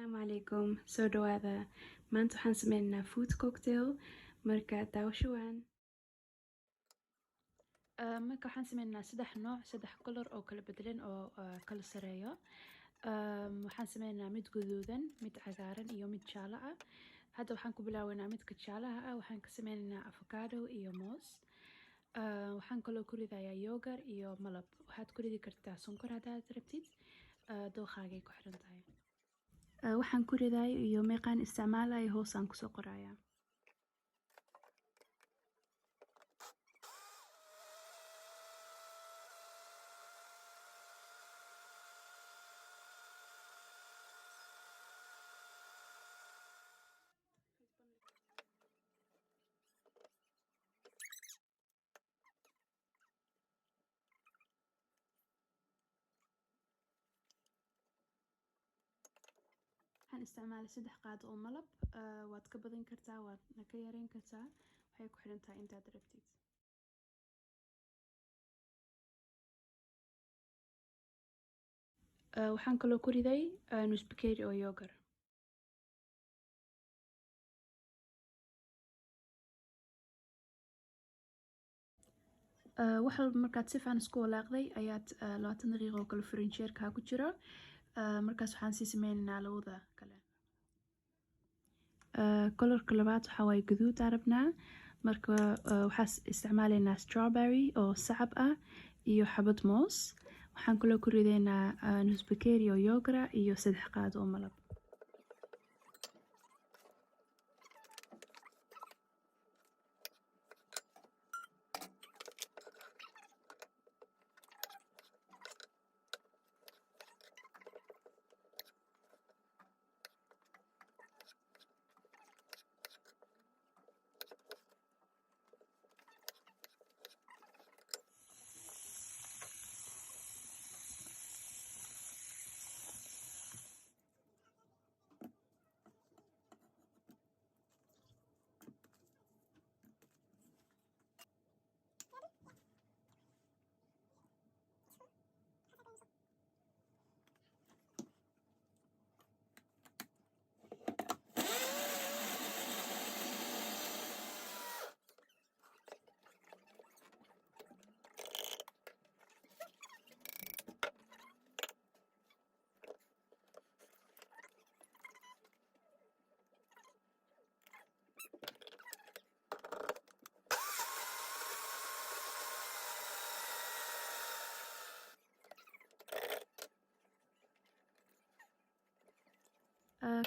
Asalaamu calaykum, soo dhawaada. Maanta waxaan sameynaynaa food cocktail, marka daawasho waan. Marka waxaan sameynaynaa 3 nooc, 3 color oo kala bedelan oo kala sareeyo. Waxaan sameynaynaa mid guduudan, mid cagaaran iyo mid jaalo ah. Hadda waxaan ku bilaabaynaa midka jaalaha ah. Waxaan ka sameynaynaa avocado iyo moos. Waxaan kaloo ku ridayaa yogurt iyo malab. Waxaad ku ridi kartaa sonkor haddaad rabtid, dooqaagay ku xiran tahay. Waxaan ku ridaay iyo meeqaan isticmaalay hoos aan kusoo qorayaa. waxaan isticmaalay 3 qaado oo malab. Waad ka badan kartaa, waadna ka yareyn kartaa, waxay ku xiran tahay intaad rabtid. Waxaan kaloo ku riday nus bakeeri oo yogurt. wax walba markaad si fiican isku walaaqday ayaad 20 daqiiqo oo kale frinjeerka ku jiro. Markaas waxaan sii sameynaynaa labada kale. Colorka labaad waxaa waaye gaduud arabnaa. Marka waxaas isticmaalaynaa strawberry oo sacab ah iyo xabad moos. Waxaan kaloo ku ridaynaa nus bakeeri oo yogurt iyo 3 qaado oo malab.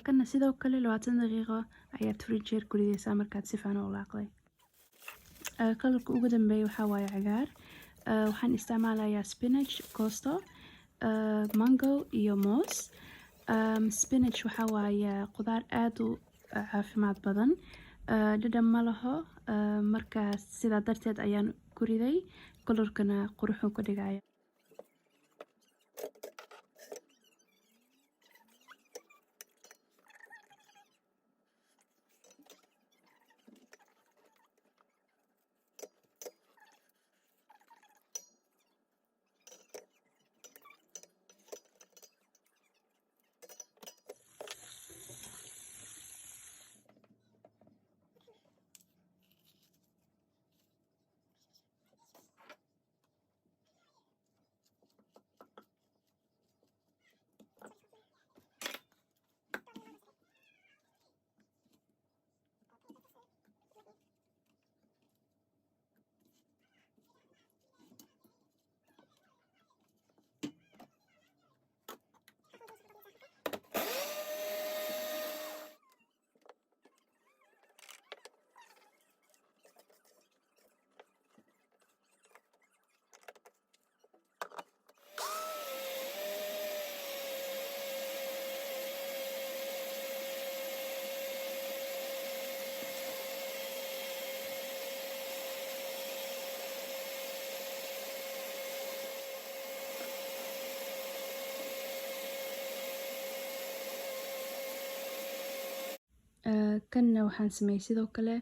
kana sidoo kale 20 daqiiqo ayaad frinjeer ku ridaysaa markaad si fiican u walaaqday. Colorka ugu dambeeya waxaa waaye cagaar. Waxaan isticmaalayaa spinach, costo, mango iyo moos. Spinach waxaa waaye qudaar aad u caafimaad badan. Dhadhan ma laho. Markaas sidaa darteed ayaan ku riday. Colorkana quruxuu ka dhigaya. kanna waxaan sameeyay sidoo kale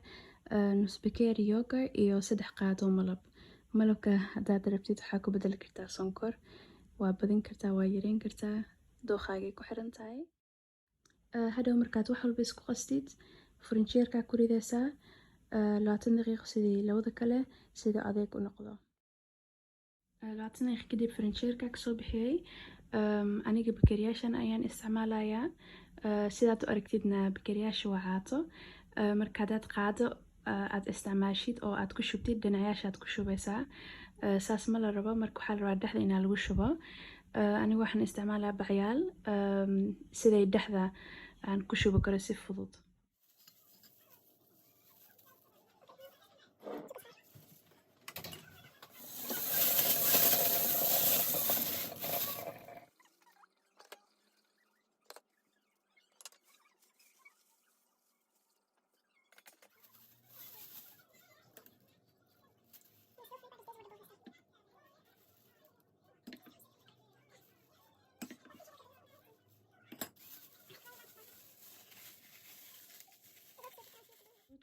nus bakeeri yogurt iyo 3 qaado malab. Malabka haddaad rabtid waxaa ku bedeli kartaa sonkor. Waa badin kartaa, waa yareyn kartaa, dooqaagay ku xiran tahay. hadhow markaad wax walba isku qastid farinjeerkaa ku ridaysaa 20 daqiiqo sidii labada kale sida adeeg u noqdo 20 daqiiqo kadib farinjeerkaa kasoo bixiyey aniga bakeeriyaashan ayaan isticmaalayaa sidaad u aragtidna bakeeriyaasha waa caato marka hadaad qaado aad isticmaashid oo aad ku shubtid dhinacayaashaad ku shubaysaa saas ma la rabo marka waxaa la rabaa dhexda inaa lagu shubo aniga waxaan isticmaalaa bacyaal siday dhexda aan ku shubi karo si fudud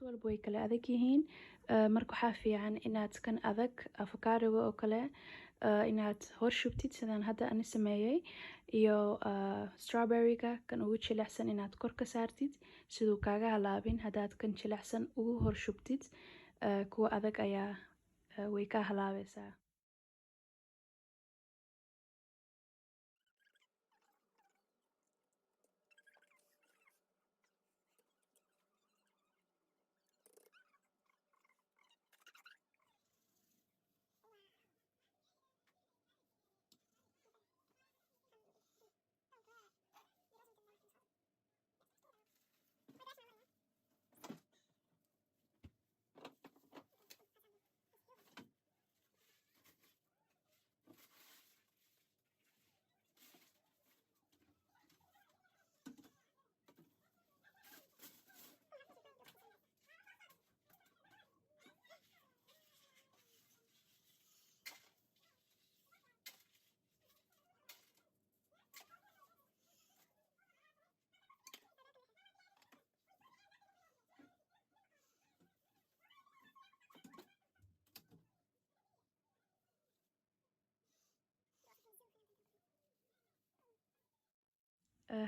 walba way kala adag yihiin marka waxaa fiican inaad kan adag avokadoga oo kale inaad hor shubtid sidaan hadda ani sameeyey iyo strawberryga kan ugu jilicsan inaad kor ka saartid siduu kaaga halaabin haddaad kan jilicsan ugu hor shubtid kuwa adag ayaa way ka halaabaysaa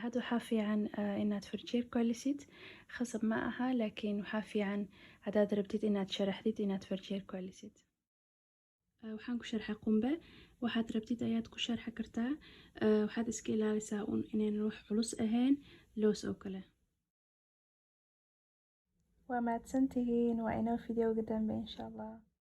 hadda waxaa fiican inaad farjeer ku celisid khasab ma aha laakiin waxaa fiican haddaad rabtid inaad sharaxdid inaad farjeer ku celisid waxaan ku sharxay qumbe waxaad rabtid ayaad ku sharxi kartaa waxaad iska ilaalisaa un inaynan wax culus ahayn loos oo kale waa mahadsantihiin waa inoo fideoga dambe insha allah